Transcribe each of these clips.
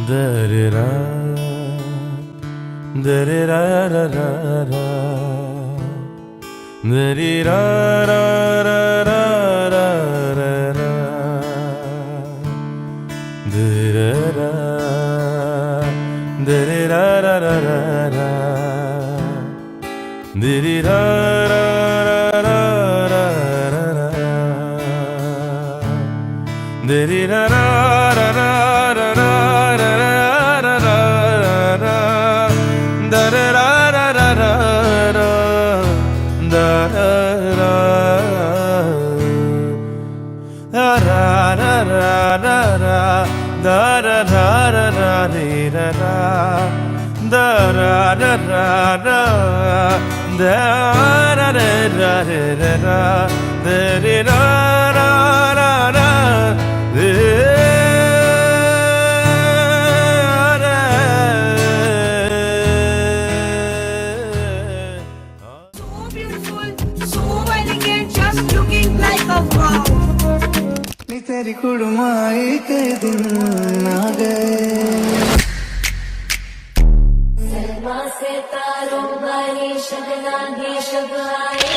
Da-da-da, da-da-da-da-da-da, da-dee-da-da-da-da-da-da, da-da-da, da-dee-da-da-da-da-da, da-dee-da-da-da-da-da, da-dee-da-da-da-da-da. तेरी कुड़माई के दिन आ गए से तारों वाली शबना भी शब आए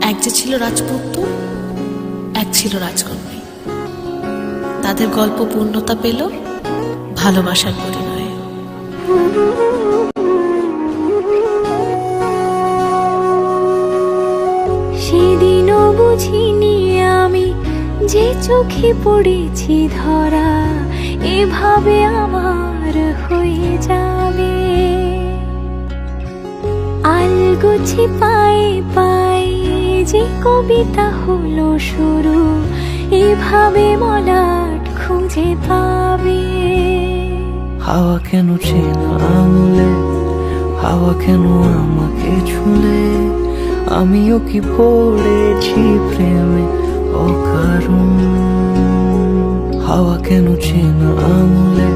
এক যে ছিল রাজপুত্র, এক ছিল রাজকন্যা। তাদের গল্প পূর্ণতা পেল ভালোবাসার পরিণয়ে। সেদিনও বুঝিনি আমি যে চোখে পড়েছি ধরা এভাবে আমার হয়ে যাবে। আলগোছে পায়ে পায়ে যে কবিতা হলো শুরু এভাবে মলাট খুঁজে পাবে। হাওয়া কেন চেনা আঙুলে, হাওয়া কেন আমাকে ছুলে, আমিও কি পড়েছি প্রেমে অকারণ। হাওয়া কেন চেনা আঙুলে,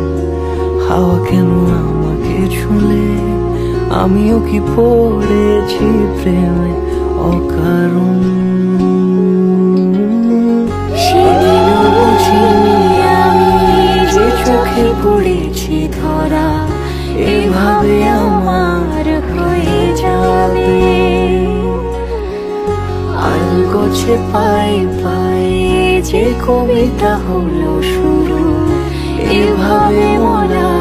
হাওয়া কেন আমাকে ছুলে, আমিও কি পড়েছি প্রেমে অকারণ। সেদিনও বুঝিনি আমি যে চোখে পড়েছি ধরা এভাবে আমার হয়ে যাবে। আলগোছে পায়ে পায়ে যে কবিতা হলো শুরু এভাবে মরা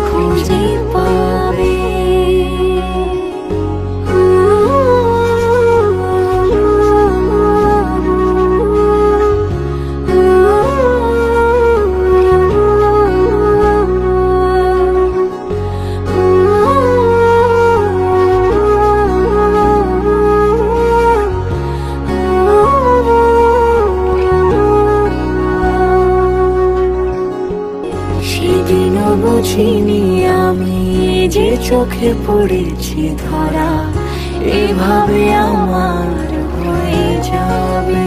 খুঁজে পাবে। সেদিনও বুঝিনি আমি যে চোখে পড়েছি ধরা এভাবে আমার হয়ে যাবে।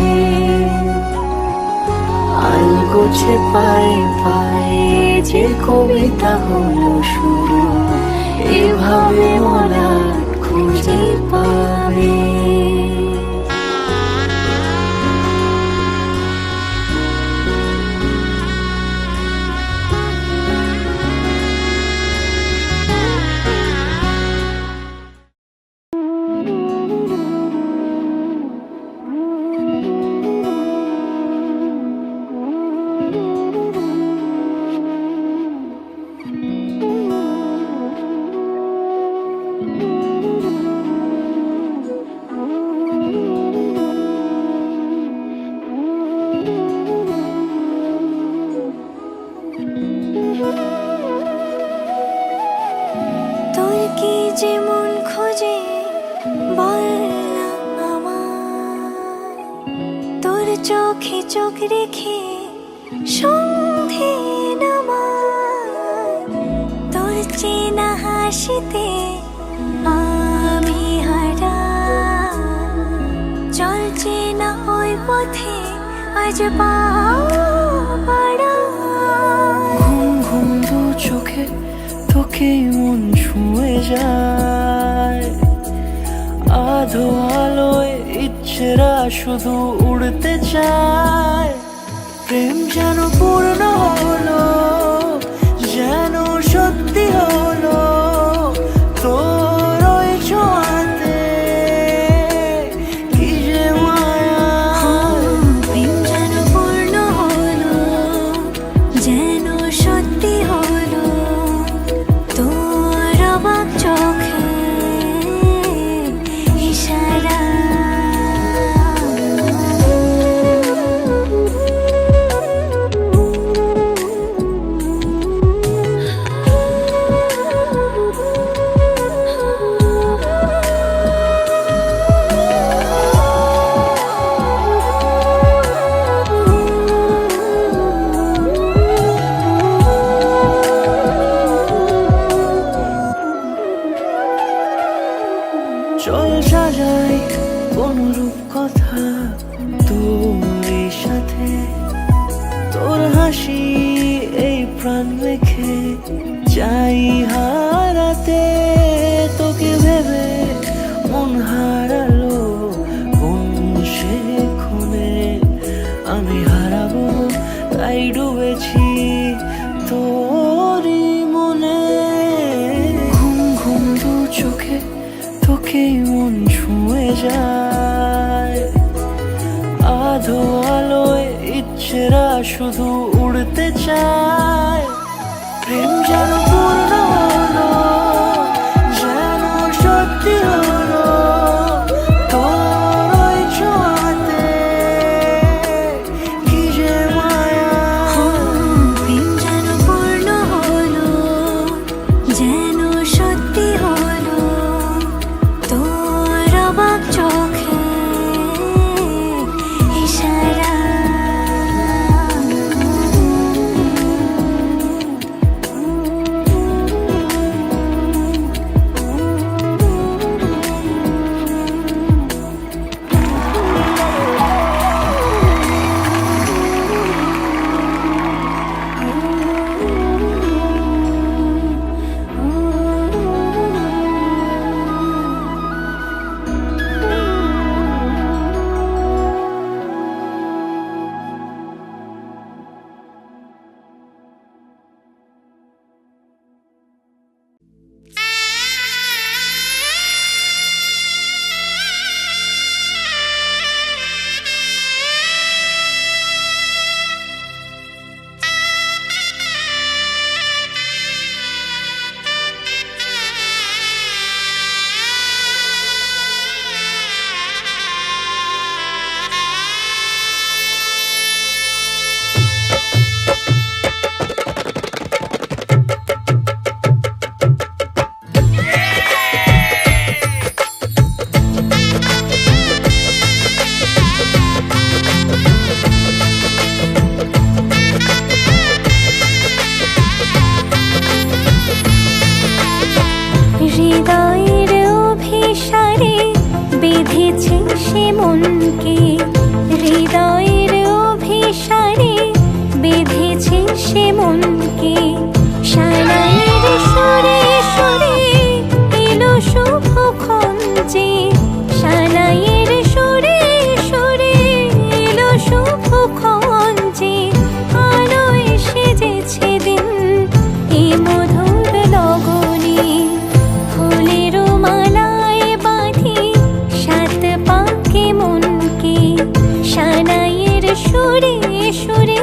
আলগোছে পায়ে পায়ে যে কবিতা হলো শুরু এভাবে ওরা খুঁজে পাবে। যেমন খোঁজে বল না আমায়, তোর চোখে চোখ রেখে সন্ধে নামায়, তোর চেনা হাসিতে আমি হারাই। চল চেনা ওই পথে আজ পা বাড়াই। ঘুম ঘুম দু চোখে তোকেই মন ছুঁয়ে যায়, আধো আলোয় ইচ্ছেরা শুধু উড়তে চায়। প্রেম যেন পূর্ণ হলো, যেন সত্যি হলো, তোর ওই ছোঁয়াতে কি যে মায়া। প্রেম যেন পূর্ণ হলো, যেন সত্যি হলো, তোর অবাক চোখে ইশারা। চল সাজাই অনুরূপ কথা তোর সাথে, তোর হাসি এই প্রাণ রেখে চাই হারাতে। তোকে ভেবে মন হারালো কোন সে ক্ষণে, আমি হারাবো তাই ডুবেছি তোরই মনে। ঘুম ঘুম দু চোখে তোকেই মন ছুঁয়ে যায়, আধো আলোয় ইচ্ছেরা শুধু উড়তে চায়। প্রেম যেন পূর্ণ হলো, যেন সত্যি হলো, তোর ওই ছোঁয়াতে কি যে মায়া। প্রেম যেন পূর্ণ হলো, যেন সত্যি হলো, তোর অবাক চোখে ইশারা। হৃদয়ের অভিসারে বেঁধেছে সে মনকে, হৃদয়ের অভিসারে বেঁধেছে সে মনকে। সানাইয়ের সুরে সুরে এলো শুভক্ষণ যে, সানাইয়ের সুরে সুরে এলো শুভক্ষণ যে, আলোয় সেজেছে দিন এ মধুর লগনে। ফুলের মালায় বাঁধি সাত পাকে মনকে, সানাইয়ের সুরে সুরে